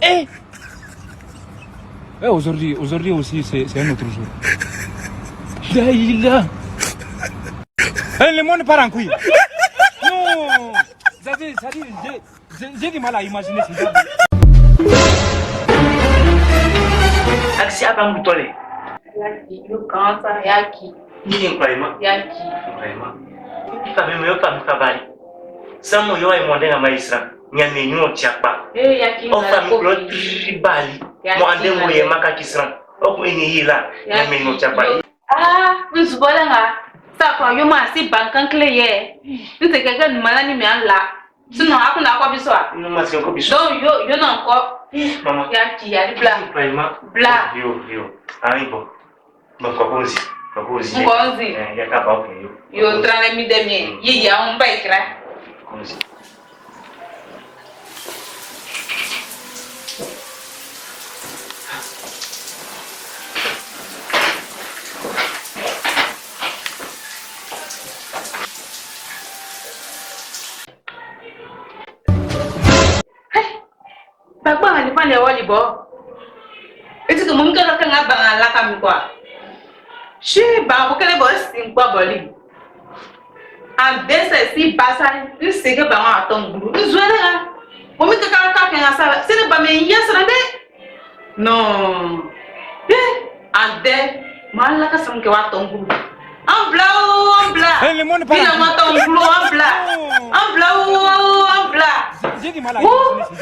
Eh, aujourd'hui aussi, c'est un autre jour. Daïla. Le monde part en couille. Non. Ça dit, j'ai du mal à imaginer ce genre. Aksi apa mutole? Yaki, you can't yaki. Ni incroyable. Yaki. Vraiment. Il fa même pas me travail. Sans moi yo ai mondé na maïsra. Nyame nyo tiapa. Eh, yaki. O fa mi klo tribali. Mo ande mo ye maka kisran. O ko eni hila. Nyame nyo tiapa. Ah, nzubola nga. Sa kwa yo ma si bankan kle ye. Nte keke numala ni me anla. Sinon akuna kwa biswa. No mas ko biso. Donc yo na ko. Mama. Yaki, yali bla. Vraiment. Bla. Yo. Ai bo. Bon ko konzi. Ko konzi. Ngonzi. Ya ka ba ko yo. Yo trane mi demie. Ye ya on ba ikra. Konzi. Bagba ni pa le wali bo. Eti ko mum ka nga ba la kam kwa. Shi ba ko kele bo sin kwa boli. An dese si basa ni sege ba ma tongulu. Nzuele ga. Mo mi ka nga sa. Se ba me yesra de. No. Ande ma la ka sam ke wa tongulu. An bla. Le monde part en couille. Ina ma tongulu an bla. An bla. J'ai du mal à imaginer ce genre.